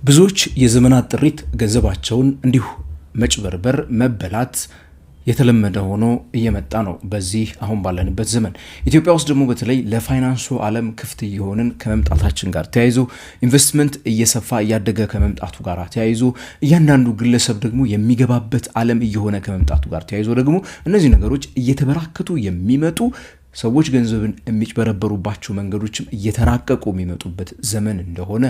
ብዙዎች የዘመናት ጥሪት ገንዘባቸውን እንዲሁ መጭበርበር መበላት የተለመደ ሆኖ እየመጣ ነው። በዚህ አሁን ባለንበት ዘመን ኢትዮጵያ ውስጥ ደግሞ በተለይ ለፋይናንሱ ዓለም ክፍት እየሆንን ከመምጣታችን ጋር ተያይዞ ኢንቨስትመንት እየሰፋ እያደገ ከመምጣቱ ጋር ተያይዞ እያንዳንዱ ግለሰብ ደግሞ የሚገባበት ዓለም እየሆነ ከመምጣቱ ጋር ተያይዞ ደግሞ እነዚህ ነገሮች እየተበራከቱ የሚመጡ ሰዎች ገንዘብን የሚጭበረበሩባቸው መንገዶችም እየተራቀቁ የሚመጡበት ዘመን እንደሆነ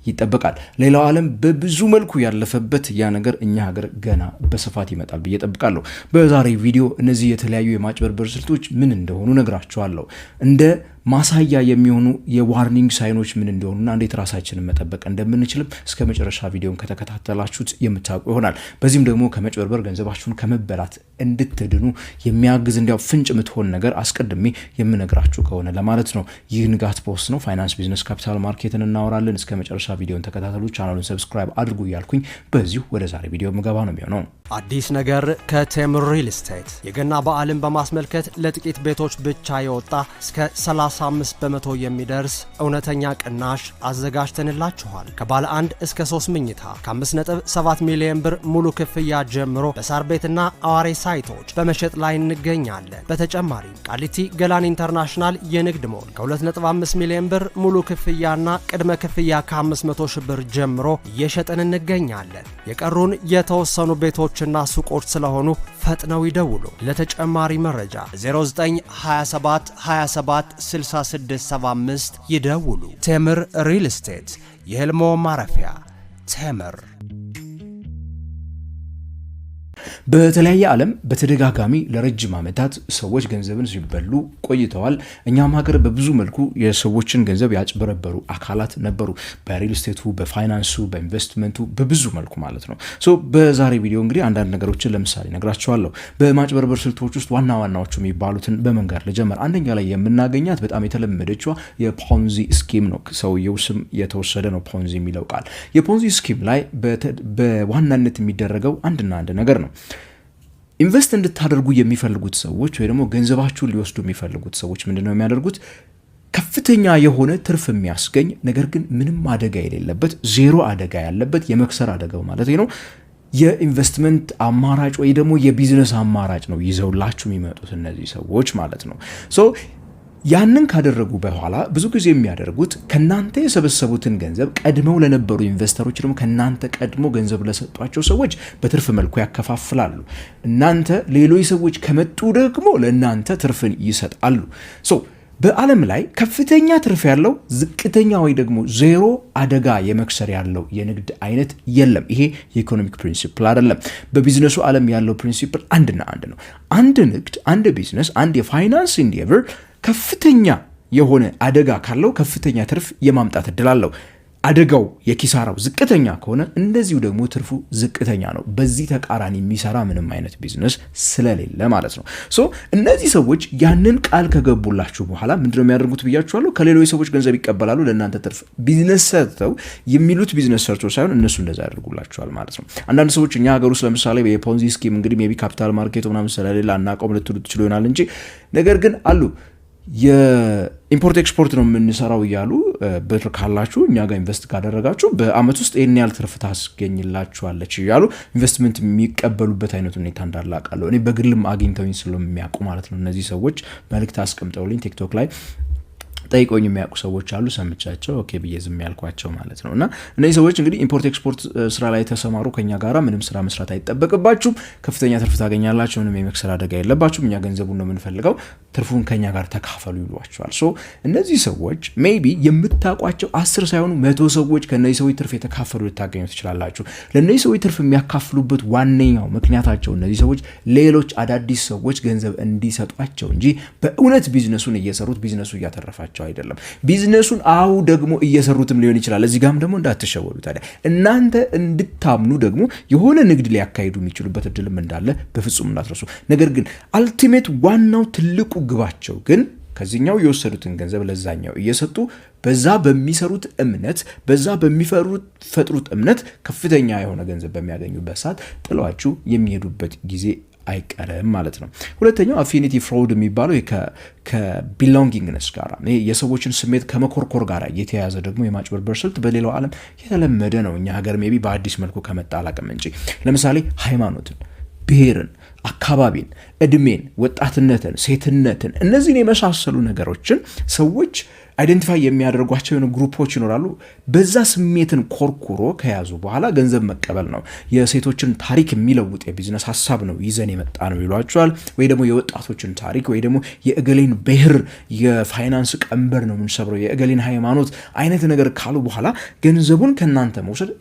ይጠበቃል። ሌላው ዓለም በብዙ መልኩ ያለፈበት ያ ነገር እኛ ሀገር ገና በስፋት ይመጣል ብዬ ጠብቃለሁ። በዛሬ ቪዲዮ እነዚህ የተለያዩ የማጭበርበር ስልቶች ምን እንደሆኑ ነግራችኋለሁ። እንደ ማሳያ የሚሆኑ የዋርኒንግ ሳይኖች ምን እንደሆኑና እንዴት ራሳችንን መጠበቅ እንደምንችልም እስከ መጨረሻ ቪዲዮን ከተከታተላችሁት የምታውቁ ይሆናል። በዚህም ደግሞ ከመጭበርበር ገንዘባችሁን ከመበላት እንድትድኑ የሚያግዝ እንዲያው ፍንጭ የምትሆን ነገር አስቀድሜ የምነግራችሁ ከሆነ ለማለት ነው። ይህ ንጋት ፖስት ነው። ፋይናንስ፣ ቢዝነስ፣ ካፒታል ማርኬትን እናወራለን። እስከ መጨረሻ ቪዲዮን ተከታተሉ። ቻናሉን ሰብስክራይብ አድርጉ እያልኩኝ በዚሁ ወደ ዛሬ ቪዲዮ ምገባ ነው የሚሆነው። አዲስ ነገር ከቴምር ሪል ስቴት የገና በዓልን በማስመልከት ለጥቂት ቤቶች ብቻ የወጣ እስከ 35 በመቶ የሚደርስ እውነተኛ ቅናሽ አዘጋጅተንላችኋል። ከባለ 1 እስከ 3 መኝታ ከ5.7 ሚሊዮን ብር ሙሉ ክፍያ ጀምሮ በሳር ቤትና አዋሬ ሳይቶች በመሸጥ ላይ እንገኛለን። በተጨማሪም ቃሊቲ ገላን ኢንተርናሽናል የንግድ ሞል ከ2.5 ሚሊዮን ብር ሙሉ ክፍያና ቅድመ ክፍያ ከ500 ሺህ ብር ጀምሮ እየሸጥን እንገኛለን። የቀሩን የተወሰኑ ቤቶችና ሱቆች ስለሆኑ ፈጥነው ይደውሉ። ለተጨማሪ መረጃ 0927 27 6675 ይደውሉ። ቴምር ሪል ስቴት የህልሞ ማረፊያ። ቴምር በተለያየ ዓለም በተደጋጋሚ ለረጅም ዓመታት ሰዎች ገንዘብን ሲበሉ ቆይተዋል። እኛም ሀገር በብዙ መልኩ የሰዎችን ገንዘብ ያጭበረበሩ አካላት ነበሩ። በሪል ስቴቱ፣ በፋይናንሱ፣ በኢንቨስትመንቱ በብዙ መልኩ ማለት ነው። በዛሬ ቪዲዮ እንግዲህ አንዳንድ ነገሮችን ለምሳሌ ነግራቸዋለሁ። በማጭበርበር ስልቶች ውስጥ ዋና ዋናዎቹ የሚባሉትን በመንገር ልጀምር። አንደኛ ላይ የምናገኛት በጣም የተለመደችዋ የፖንዚ ስኪም ነው። ሰውየው ስም የተወሰደ ነው ፖንዚ የሚለው ቃል። የፖንዚ ስኪም ላይ በዋናነት የሚደረገው አንድና አንድ ነገር ነው። ኢንቨስት እንድታደርጉ የሚፈልጉት ሰዎች ወይ ደግሞ ገንዘባችሁን ሊወስዱ የሚፈልጉት ሰዎች ምንድነው የሚያደርጉት? ከፍተኛ የሆነ ትርፍ የሚያስገኝ ነገር ግን ምንም አደጋ የሌለበት ዜሮ አደጋ ያለበት የመክሰር አደጋው ማለት ነው የኢንቨስትመንት አማራጭ ወይ ደግሞ የቢዝነስ አማራጭ ነው ይዘውላችሁ የሚመጡት እነዚህ ሰዎች ማለት ነው። ያንን ካደረጉ በኋላ ብዙ ጊዜ የሚያደርጉት ከናንተ የሰበሰቡትን ገንዘብ ቀድመው ለነበሩ ኢንቨስተሮች ደግሞ ከናንተ ቀድሞ ገንዘብ ለሰጧቸው ሰዎች በትርፍ መልኩ ያከፋፍላሉ። እናንተ ሌሎች ሰዎች ከመጡ ደግሞ ለናንተ ትርፍን ይሰጣሉ። በዓለም ላይ ከፍተኛ ትርፍ ያለው ዝቅተኛ ወይ ደግሞ ዜሮ አደጋ የመክሰር ያለው የንግድ አይነት የለም። ይሄ የኢኮኖሚክ ፕሪንሲፕል አይደለም። በቢዝነሱ ዓለም ያለው ፕሪንሲፕል አንድና አንድ ነው። አንድ ንግድ፣ አንድ ቢዝነስ፣ አንድ የፋይናንስ ኢንዲቨር ከፍተኛ የሆነ አደጋ ካለው ከፍተኛ ትርፍ የማምጣት እድል አለው። አደጋው የኪሳራው ዝቅተኛ ከሆነ እንደዚሁ ደግሞ ትርፉ ዝቅተኛ ነው። በዚህ ተቃራኒ የሚሰራ ምንም አይነት ቢዝነስ ስለሌለ ማለት ነው። እነዚህ ሰዎች ያንን ቃል ከገቡላችሁ በኋላ ምንድነው የሚያደርጉት ብያችኋለሁ? ከሌሎች ሰዎች ገንዘብ ይቀበላሉ፣ ለእናንተ ትርፍ ቢዝነስ ሰርተው የሚሉት ቢዝነስ ሰርቶ ሳይሆን እነሱ እንደዛ ያደርጉላችኋል ማለት ነው። አንዳንድ ሰዎች እኛ ሀገር ውስጥ ለምሳሌ የፖንዚ ስኪም እንግዲህ ሜቢ ካፒታል ማርኬቱ ምናምን ስለሌለ አናውቀውም ልትሉ ትችሉ ይሆናል እንጂ ነገር ግን አሉ የኢምፖርት ኤክስፖርት ነው የምንሰራው እያሉ ብር ካላችሁ እኛ ጋር ኢንቨስት ካደረጋችሁ በአመት ውስጥ ይሄን ያህል ትርፍ ታስገኝላችኋለች እያሉ ኢንቨስትመንት የሚቀበሉበት አይነት ሁኔታ እንዳለ አውቃለሁ። እኔ በግልም አግኝተውኝ ስለሚያውቁ ማለት ነው። እነዚህ ሰዎች መልእክት አስቀምጠውልኝ ቲክቶክ ላይ ጠይቆኝ የሚያውቁ ሰዎች አሉ። ሰምቻቸው ኦኬ ብዬ ዝም ያልኳቸው ማለት ነው። እና እነዚህ ሰዎች እንግዲህ ኢምፖርት ኤክስፖርት ስራ ላይ ተሰማሩ። ከኛ ጋራ ምንም ስራ መስራት አይጠበቅባችሁም፣ ከፍተኛ ትርፍ ታገኛላችሁ፣ ምንም የመክሰር አደጋ የለባችሁም፣ እኛ ገንዘቡን ነው የምንፈልገው፣ ትርፉን ከኛ ጋር ተካፈሉ ይሏቸዋል። እነዚህ ሰዎች ሜቢ የምታውቋቸው 10 ሳይሆኑ 100 ሰዎች ከነዚህ ሰዎች ትርፍ የተካፈሉ ልታገኙ ትችላላችሁ። ለነዚህ ሰዎች ትርፍ የሚያካፍሉበት ዋነኛው ምክንያታቸው እነዚህ ሰዎች ሌሎች አዳዲስ ሰዎች ገንዘብ እንዲሰጧቸው እንጂ በእውነት ቢዝነሱን እየሰሩት ቢዝነሱ እያተረፋቸው አይደለም። ቢዝነሱን ደግሞ እየሰሩትም ሊሆን ይችላል። እዚህ ጋርም ደግሞ እንዳትሸወዱ። ታዲያ እናንተ እንድታምኑ ደግሞ የሆነ ንግድ ሊያካሂዱ የሚችሉበት እድልም እንዳለ በፍጹም እንዳትረሱ። ነገር ግን አልቲሜት ዋናው ትልቁ ግባቸው ግን ከዚህኛው የወሰዱትን ገንዘብ ለዛኛው እየሰጡ በዛ በሚሰሩት እምነት በዛ በሚፈጥሩት እምነት ከፍተኛ የሆነ ገንዘብ በሚያገኙበት ሰዓት ጥሏችሁ የሚሄዱበት ጊዜ አይቀርም ማለት ነው። ሁለተኛው አፊኒቲ ፍሮድ የሚባለው ከቢሎንጊንግነስ ጋር የሰዎችን ስሜት ከመኮርኮር ጋር የተያያዘ ደግሞ የማጭበርበር ስልት በሌላው ዓለም የተለመደ ነው። እኛ ሀገር ሜቢ በአዲስ መልኩ ከመጣ አላቅም እንጂ ለምሳሌ ሃይማኖትን፣ ብሔርን፣ አካባቢን፣ እድሜን፣ ወጣትነትን፣ ሴትነትን እነዚህን የመሳሰሉ ነገሮችን ሰዎች አይደንቲፋይ የሚያደርጓቸው የሆኑ ግሩፖች ይኖራሉ። በዛ ስሜትን ኮርኩሮ ከያዙ በኋላ ገንዘብ መቀበል ነው። የሴቶችን ታሪክ የሚለውጥ የቢዝነስ ሀሳብ ነው ይዘን የመጣ ነው ይሏቸዋል። ወይ ደግሞ የወጣቶችን ታሪክ ወይ ደግሞ የእገሌን ብሔር የፋይናንስ ቀንበር ነው የምንሰብረው፣ የእገሌን ሃይማኖት አይነት ነገር ካሉ በኋላ ገንዘቡን ከእናንተ መውሰድ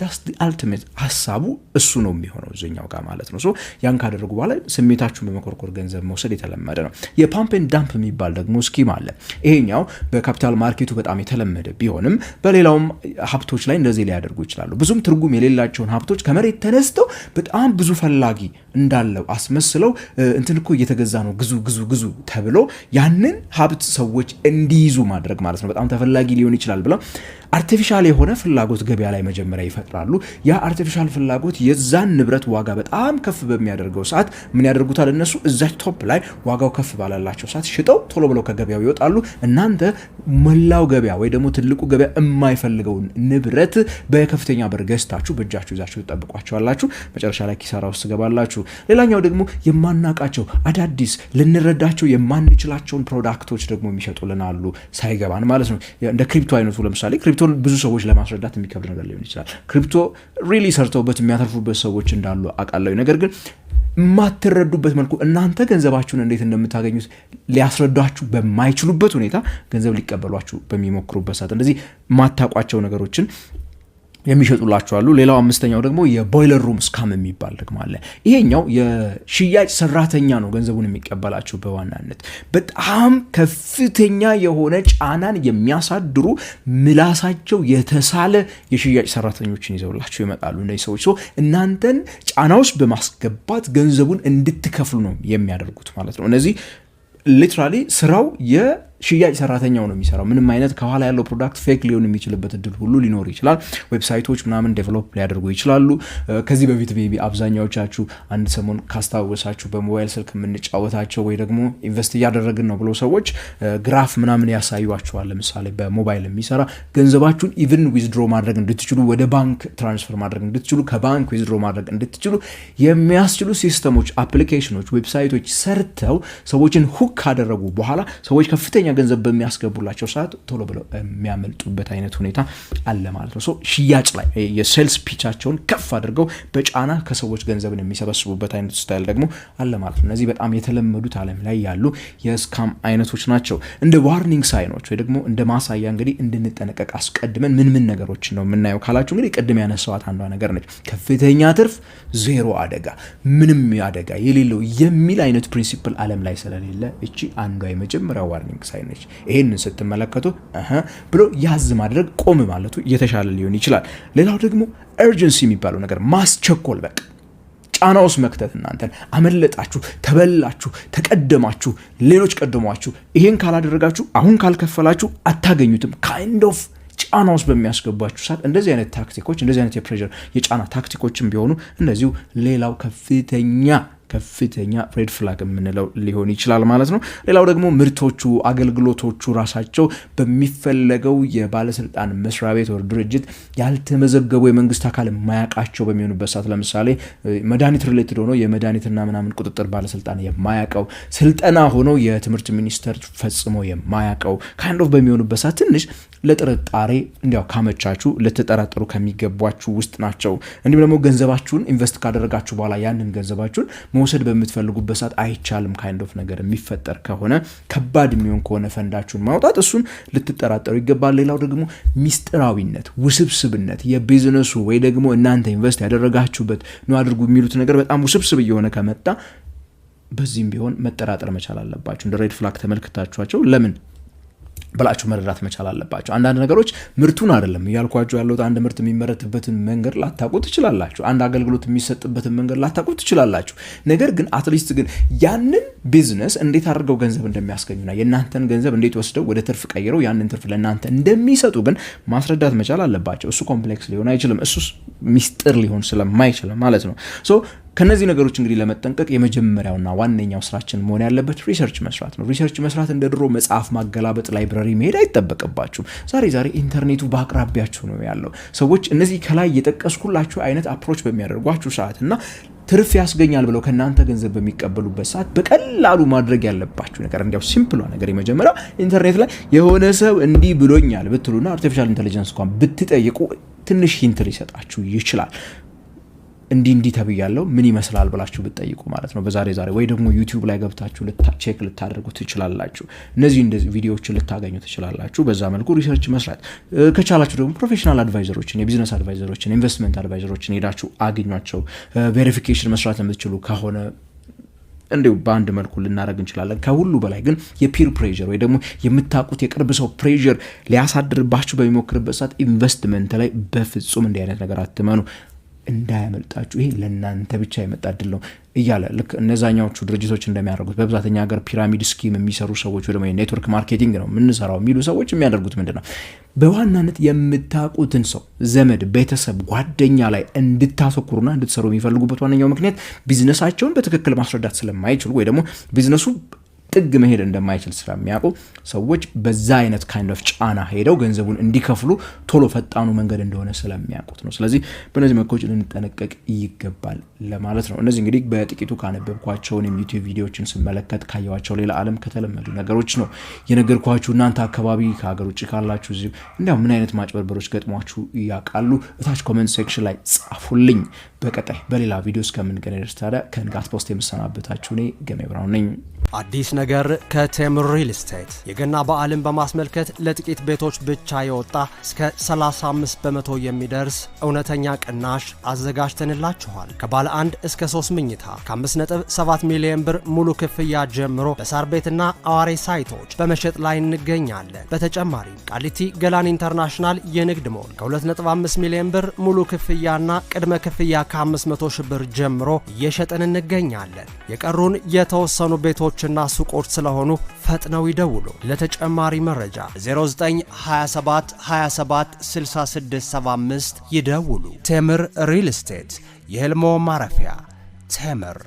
አልቲሜት ሀሳቡ እሱ ነው የሚሆነው እዚኛው ጋር ማለት ነው። ያን ካደረጉ በኋላ ስሜታችሁን በመኮርኮር ገንዘብ መውሰድ የተለመደ ነው። የፓምፕ ኤንድ ዳምፕ የሚባል ደግሞ ስኪም አለ። ይሄኛው በካፒታል ማርኬቱ በጣም የተለመደ ቢሆንም በሌላውም ሀብቶች ላይ እንደዚህ ሊያደርጉ ይችላሉ። ብዙም ትርጉም የሌላቸውን ሀብቶች ከመሬት ተነስተው በጣም ብዙ ፈላጊ እንዳለው አስመስለው እንትን እኮ እየተገዛ ነው ግዙ ተብሎ ያንን ሀብት ሰዎች እንዲይዙ ማድረግ ማለት ነው። በጣም ተፈላጊ ሊሆን ይችላል ብለው አርቲፊሻል የሆነ ፍላጎት ገበያ ላይ መጀመሪያ ይፈጥራሉ። ያ አርቲፊሻል ፍላጎት የዛን ንብረት ዋጋ በጣም ከፍ በሚያደርገው ሰዓት ምን ያደርጉታል እነሱ እዛች ቶፕ ላይ ዋጋው ከፍ ባላላቸው ሰዓት ሽጠው ቶሎ ብለው ከገበያው ይወጣሉ። እናንተ መላው ገበያ ወይ ደግሞ ትልቁ ገበያ የማይፈልገውን ንብረት በከፍተኛ ብር ገዝታችሁ በእጃችሁ ይዛችሁ ትጠብቋቸዋላችሁ። መጨረሻ ላይ ኪሳራ ውስጥ ትገባላችሁ። ሌላኛው ደግሞ የማናቃቸው አዳዲስ ልንረዳቸው የማንችላቸውን ፕሮዳክቶች ደግሞ የሚሸጡልን አሉ ሳይገባን ማለት ነው። እንደ ክሪፕቶ አይነቱ ለምሳሌ ክሪፕቶ ብዙ ሰዎች ለማስረዳት የሚከብድ ነገር ሊሆን ይችላል። ክሪፕቶ ሪሊ ሰርተውበት የሚያተርፉበት ሰዎች እንዳሉ አውቃለሁ። ነገር ግን የማትረዱበት መልኩ እናንተ ገንዘባችሁን እንዴት እንደምታገኙት ሊያስረዷችሁ በማይችሉበት ሁኔታ ገንዘብ ሊቀበሏችሁ በሚሞክሩበት ሰዓት እንደዚህ ማታቋቸው ነገሮችን የሚሸጡላችሁ አሉ። ሌላው አምስተኛው ደግሞ የቦይለር ሩም ስካም የሚባል ደግሞ አለ። ይሄኛው የሽያጭ ሰራተኛ ነው ገንዘቡን የሚቀበላችሁ። በዋናነት በጣም ከፍተኛ የሆነ ጫናን የሚያሳድሩ ምላሳቸው የተሳለ የሽያጭ ሰራተኞችን ይዘውላችሁ ይመጣሉ። እነዚህ ሰዎች እናንተን ጫና ውስጥ በማስገባት ገንዘቡን እንድትከፍሉ ነው የሚያደርጉት ማለት ነው። እነዚህ ሊትራሊ ስራው ሽያጭ ሰራተኛው ነው የሚሰራው። ምንም አይነት ከኋላ ያለው ፕሮዳክት ፌክ ሊሆን የሚችልበት እድል ሁሉ ሊኖር ይችላል። ዌብሳይቶች ምናምን ዴቨሎፕ ሊያደርጉ ይችላሉ። ከዚህ በፊት ቤቢ አብዛኛዎቻችሁ አንድ ሰሞን ካስታወሳችሁ በሞባይል ስልክ የምንጫወታቸው ወይ ደግሞ ኢንቨስት እያደረግን ነው ብሎ ሰዎች ግራፍ ምናምን ያሳዩዋቸዋል። ለምሳሌ በሞባይል የሚሰራ ገንዘባችሁን ኢቭን ዊዝድሮ ማድረግ እንድትችሉ፣ ወደ ባንክ ትራንስፈር ማድረግ እንድትችሉ፣ ከባንክ ዊዝድሮ ማድረግ እንድትችሉ የሚያስችሉ ሲስተሞች፣ አፕሊኬሽኖች፣ ዌብሳይቶች ሰርተው ሰዎችን ሁክ ካደረጉ በኋላ ሰዎች ከፍተኛ ገንዘብ በሚያስገቡላቸው ሰዓት ቶሎ ብለው የሚያመልጡበት አይነት ሁኔታ አለ ማለት ነው። ሽያጭ ላይ የሴልስ ፒቻቸውን ከፍ አድርገው በጫና ከሰዎች ገንዘብን የሚሰበስቡበት አይነት ስታይል ደግሞ አለ ማለት ነው። እነዚህ በጣም የተለመዱት ዓለም ላይ ያሉ የስካም አይነቶች ናቸው። እንደ ዋርኒንግ ሳይኖች ወይ ደግሞ እንደ ማሳያ እንግዲህ እንድንጠነቀቅ አስቀድመን ምን ነገሮች ነው የምናየው ካላችሁ እንግዲህ ቅድም ያነሳዋት አንዷ ነገር ነች። ከፍተኛ ትርፍ ዜሮ አደጋ፣ ምንም አደጋ የሌለው የሚል አይነት ፕሪንሲፕል ዓለም ላይ ስለሌለ እቺ አንዷ የመጀመሪያው ዋርኒንግ ሳይን ነች። ይሄንን ስትመለከቱ ብሎ ያዝ ማድረግ ቆም ማለቱ የተሻለ ሊሆን ይችላል። ሌላው ደግሞ urgency የሚባለው ነገር ማስቸኮል፣ በቃ ጫና ውስጥ መክተት። እናንተን አመለጣችሁ፣ ተበላችሁ፣ ተቀደማችሁ፣ ሌሎች ቀደሟችሁ፣ ይሄን ካላደረጋችሁ አሁን ካልከፈላችሁ አታገኙትም ካይንድ ኦፍ ጫና ውስጥ በሚያስገባችሁ ሰዓት እንደዚህ አይነት ታክቲኮች፣ እንደዚህ አይነት የፕሬሸር የጫና ታክቲኮችም ቢሆኑ እንደዚሁ ሌላው ከፍተኛ ሬድ ፍላግ የምንለው ሊሆን ይችላል ማለት ነው። ሌላው ደግሞ ምርቶቹ፣ አገልግሎቶቹ ራሳቸው በሚፈለገው የባለስልጣን መስሪያ ቤት ወር ድርጅት ያልተመዘገቡ የመንግስት አካል የማያውቃቸው በሚሆኑበት ሰዓት ለምሳሌ መድኃኒት ሪሌትድ ሆኖ የመድኃኒትና ምናምን ቁጥጥር ባለስልጣን የማያውቀው፣ ስልጠና ሆኖ የትምህርት ሚኒስቴር ፈጽሞ የማያውቀው ካይንድ ኦፍ በሚሆኑበት ሰዓት ትንሽ ለጥርጣሬ እንዲያው ካመቻችሁ ልትጠራጠሩ ከሚገቧችሁ ውስጥ ናቸው። እንዲሁም ደግሞ ገንዘባችሁን ኢንቨስት ካደረጋችሁ በኋላ ያንን ገንዘባችሁን መውሰድ በምትፈልጉበት ሰዓት አይቻልም ካይንድ ኦፍ ነገር የሚፈጠር ከሆነ፣ ከባድ የሚሆን ከሆነ ፈንዳችሁን ማውጣት፣ እሱን ልትጠራጠሩ ይገባል። ሌላው ደግሞ ሚስጥራዊነት፣ ውስብስብነት የቢዝነሱ ወይ ደግሞ እናንተ ኢንቨስት ያደረጋችሁበት ነው አድርጉ የሚሉት ነገር በጣም ውስብስብ እየሆነ ከመጣ በዚህም ቢሆን መጠራጠር መቻል አለባችሁ። እንደ ሬድ ፍላግ ተመልክታችኋቸው ለምን ብላችሁ መረዳት መቻል አለባችሁ። አንዳንድ ነገሮች ምርቱን አይደለም እያልኳችሁ ያለው አንድ ምርት የሚመረትበትን መንገድ ላታውቁ ትችላላችሁ። አንድ አገልግሎት የሚሰጥበትን መንገድ ላታውቁ ትችላላችሁ። ነገር ግን አትሊስት ግን ያንን ቢዝነስ እንዴት አድርገው ገንዘብ እንደሚያስገኙና የእናንተን ገንዘብ እንዴት ወስደው ወደ ትርፍ ቀይረው ያንን ትርፍ ለእናንተ እንደሚሰጡ ግን ማስረዳት መቻል አለባቸው። እሱ ኮምፕሌክስ ሊሆን አይችልም። እሱ ሚስጥር ሊሆን ስለማይችል ማለት ነው። ከነዚህ ነገሮች እንግዲህ ለመጠንቀቅ የመጀመሪያውና ዋነኛው ስራችን መሆን ያለበት ሪሰርች መስራት ነው። ሪሰርች መስራት እንደ ድሮ መጽሐፍ ማገላበጥ ላይብረሪ መሄድ አይጠበቅባችሁም። ዛሬ ኢንተርኔቱ በአቅራቢያችሁ ነው ያለው። ሰዎች እነዚህ ከላይ የጠቀስኩላችሁ አይነት አፕሮች በሚያደርጓችሁ ሰዓትና ትርፍ ያስገኛል ብለው ከናንተ ገንዘብ በሚቀበሉበት ሰዓት በቀላሉ ማድረግ ያለባችሁ ነገር እንዲያው ሲምፕሏ ነገር የመጀመሪያው ኢንተርኔት ላይ የሆነ ሰው እንዲህ ብሎኛል ብትሉና አርቲፊሻል ኢንተለጀንስ እንኳን ብትጠይቁ ትንሽ ሂንት ሊሰጣችሁ ይችላል። እንዲህ ተብያለሁ ምን ይመስላል ብላችሁ ብትጠይቁ ማለት ነው በዛሬ ወይ ደግሞ ዩቲዩብ ላይ ገብታችሁ ቼክ ልታደርጉ ትችላላችሁ። እንደዚህ ቪዲዮዎችን ልታገኙ ትችላላችሁ። በዛ መልኩ ሪሰርች መስራት ከቻላችሁ ደግሞ ፕሮፌሽናል አድቫይዘሮችን፣ የቢዝነስ አድቫይዘሮችን፣ ኢንቨስትመንት አድቫይዘሮችን ሄዳችሁ አግኟቸው። ቬሪፊኬሽን መስራት የምትችሉ ከሆነ እንዴው በአንድ መልኩ ልናደርግ እንችላለን። ከሁሉ በላይ ግን የፒር ፕሬዠር ወይ ደግሞ የምታውቁት የቅርብ ሰው ፕሬዠር ሊያሳድርባችሁ በሚሞክርበት ሰዓት ኢንቨስትመንት ላይ በፍጹም እንዲህ አይነት ነገር አትመኑ፣ እንዳያመልጣችሁ። ይሄ ለእናንተ ብቻ የመጣ እድል ነው እያለ ልክ እነዛኛዎቹ ድርጅቶች እንደሚያደርጉት በብዛተኛ ሀገር ፒራሚድ ስኪም የሚሰሩ ሰዎች ወይ ደግሞ የኔትወርክ ማርኬቲንግ ነው የምንሰራው የሚሉ ሰዎች የሚያደርጉት ምንድነው? በዋናነት የምታውቁትን ሰው ዘመድ፣ ቤተሰብ፣ ጓደኛ ላይ እንድታተኩሩና እንድትሰሩ የሚፈልጉበት ዋነኛው ምክንያት ቢዝነሳቸውን በትክክል ማስረዳት ስለማይችሉ ወይ ደግሞ ቢዝነሱ ጥግ መሄድ እንደማይችል ስለሚያውቁ ሰዎች በዛ አይነት ካይንድ ኦፍ ጫና ሄደው ገንዘቡን እንዲከፍሉ ቶሎ ፈጣኑ መንገድ እንደሆነ ስለሚያውቁት ነው። ስለዚህ በእነዚህ መልኮች ልንጠነቀቅ ይገባል ለማለት ነው። እነዚህ እንግዲህ በጥቂቱ ካነበብኳቸውን የዩቲዩብ ቪዲዮዎችን ስመለከት ካየኋቸው ሌላ ዓለም ከተለመዱ ነገሮች ነው የነገርኳችሁ። እናንተ አካባቢ ከሀገር ውጭ ካላችሁ እዚህ እንዲያው ምን አይነት ማጭበርበሮች ገጥሟችሁ ያውቃሉ? እታች ኮሜንት ሴክሽን ላይ ጻፉልኝ። በቀጣይ በሌላ ቪዲዮ እስከምንገናኝ ድረስ ታዲያ ከንጋት ፖስት የምሰናበታችሁ እኔ ገሜ ብራውን ነኝ። አዲስ ነገር ከቴምር ሪል ስቴት የገና በዓልን በማስመልከት ለጥቂት ቤቶች ብቻ የወጣ እስከ 35% የሚደርስ እውነተኛ ቅናሽ አዘጋጅተንላችኋል። ከባለ 1 እስከ 3 መኝታ ከ5.7 ሚሊዮን ብር ሙሉ ክፍያ ጀምሮ በሳር ቤትና አዋሬ ሳይቶች በመሸጥ ላይ እንገኛለን። በተጨማሪም ቃሊቲ ገላን ኢንተርናሽናል የንግድ ሞል ከ2.5 ሚሊዮን ብር ሙሉ ክፍያና ቅድመ ክፍያ ከ500 ሺህ ብር ጀምሮ እየሸጥን እንገኛለን። የቀሩን የተወሰኑ ቤቶች እና ሱቆች ስለሆኑ ፈጥነው ይደውሉ። ለተጨማሪ መረጃ 0927 27 66 75 ይደውሉ። ቴምር ሪል ስቴት የህልሞ ማረፊያ ቴምር